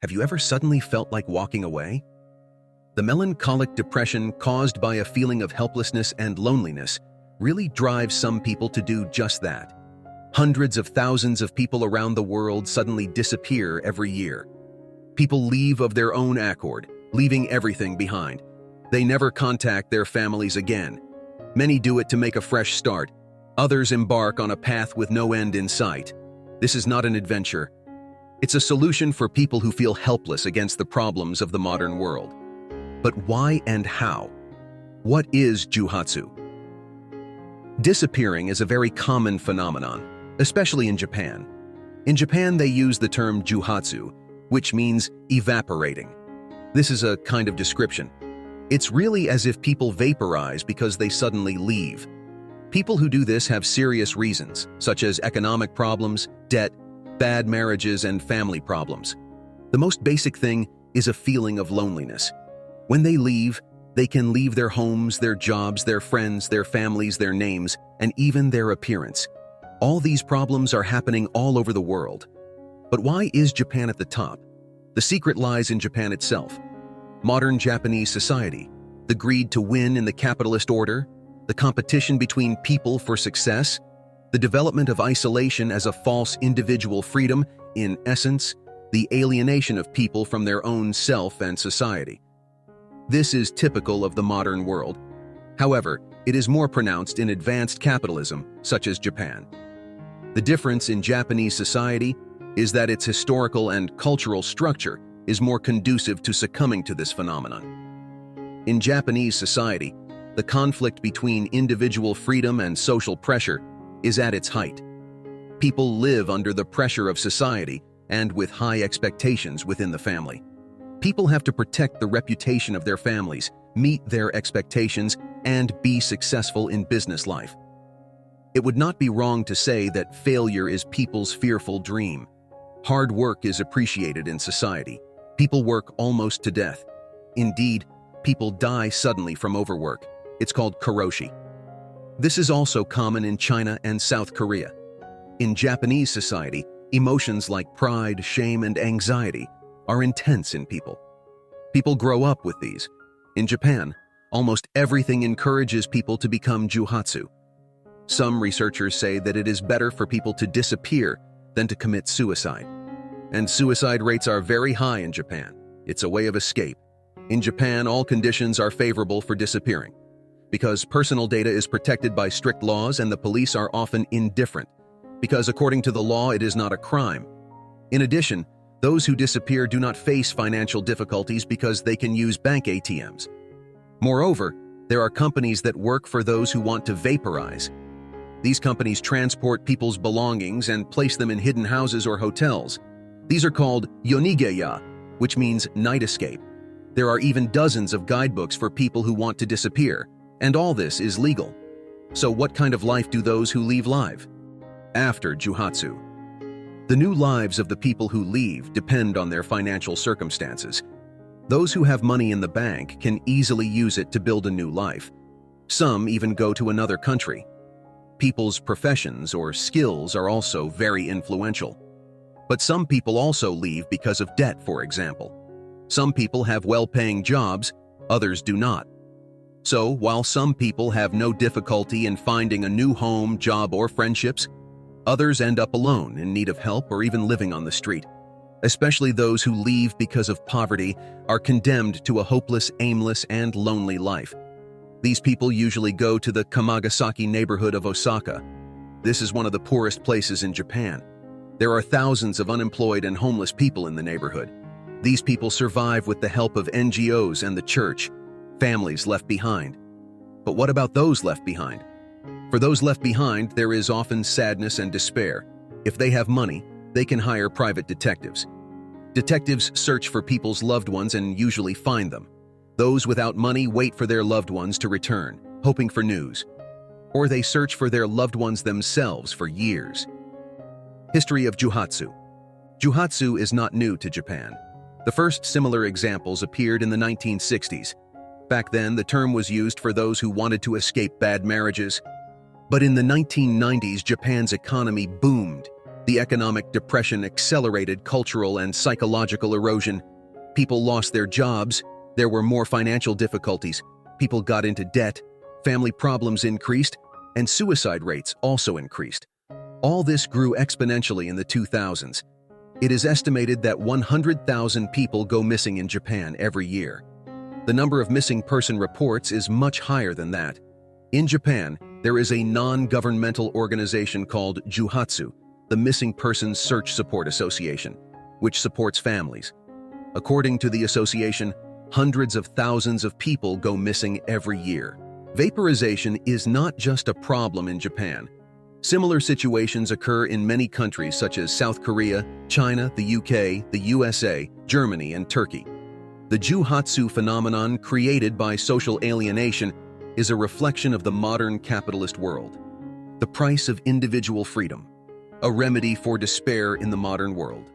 Have you ever suddenly felt like walking away? The melancholic depression caused by a feeling of helplessness and loneliness really drives some people to do just that. Hundreds of thousands of people around the world suddenly disappear every year. People leave of their own accord, leaving everything behind. They never contact their families again. Many do it to make a fresh start. Others embark on a path with no end in sight. This is not an adventure. It's a solution for people who feel helpless against the problems of the modern world. But why and how? What is Juhatsu? Disappearing is a very common phenomenon, especially in Japan. In Japan, they use the term Juhatsu, which means evaporating. This is a kind of description. It's really as if people vaporize because they suddenly leave. People who do this have serious reasons, such as economic problems, debt, bad marriages, and family problems. The most basic thing is a feeling of loneliness. When they leave, they can leave their homes, their jobs, their friends, their families, their names, and even their appearance. All these problems are happening all over the world. But why is Japan at the top? The secret lies in Japan itself. Modern Japanese society, the greed to win in the capitalist order, the competition between people for success, the development of isolation as a false individual freedom, in essence, the alienation of people from their own self and society. This is typical of the modern world. However, it is more pronounced in advanced capitalism, such as Japan. The difference in Japanese society is that its historical and cultural structure is more conducive to succumbing to this phenomenon. In Japanese society, the conflict between individual freedom and social pressure is at its height. People live under the pressure of society and with high expectations within the family. People have to protect the reputation of their families, meet their expectations, and be successful in business life. It would not be wrong to say that failure is people's fearful dream. Hard work is appreciated in society. People work almost to death. Indeed, people die suddenly from overwork. It's called karoshi. This is also common in China and South Korea. In Japanese society, emotions like pride, shame, and anxiety are intense in people. People grow up with these. In Japan, almost everything encourages people to become juhatsu. Some researchers say that it is better for people to disappear than to commit suicide. And suicide rates are very high in Japan. It's a way of escape. In Japan, all conditions are favorable for disappearing. Because personal data is protected by strict laws and the police are often indifferent, because according to the law it is not a crime. In addition, those who disappear do not face financial difficulties because they can use bank ATMs. Moreover, there are companies that work for those who want to vaporize. These companies transport people's belongings and place them in hidden houses or hotels. These are called yonigeya, which means night escape. There are even dozens of guidebooks for people who want to disappear. And all this is legal. So what kind of life do those who leave live? After Juhatsu. The new lives of the people who leave depend on their financial circumstances. Those who have money in the bank can easily use it to build a new life. Some even go to another country. People's professions or skills are also very influential. But some people also leave because of debt, for example. Some people have well-paying jobs, others do not. So, while some people have no difficulty in finding a new home, job, or friendships, others end up alone in need of help or even living on the street. Especially those who leave because of poverty are condemned to a hopeless, aimless, and lonely life. These people usually go to the Kamagasaki neighborhood of Osaka. This is one of the poorest places in Japan. There are thousands of unemployed and homeless people in the neighborhood. These people survive with the help of NGOs and the church. Families left behind. But what about those left behind? For those left behind, there is often sadness and despair. If they have money, they can hire private detectives. Detectives search for people's loved ones and usually find them. Those without money wait for their loved ones to return, hoping for news. Or they search for their loved ones themselves for years. History of Juhatsu. Juhatsu is not new to Japan. The first similar examples appeared in the 1960s. Back then, the term was used for those who wanted to escape bad marriages. But in the 1990s, Japan's economy boomed. The economic depression accelerated cultural and psychological erosion. People lost their jobs, there were more financial difficulties, people got into debt, family problems increased, and suicide rates also increased. All this grew exponentially in the 2000s. It is estimated that 100,000 people go missing in Japan every year. The number of missing person reports is much higher than that. In Japan, there is a non-governmental organization called Juhatsu, the Missing Persons Search Support Association, which supports families. According to the association, hundreds of thousands of people go missing every year. Vaporization is not just a problem in Japan. Similar situations occur in many countries such as South Korea, China, the UK, the USA, Germany, and Turkey. The Juhatsu phenomenon, created by social alienation, is a reflection of the modern capitalist world. The price of individual freedom, a remedy for despair in the modern world.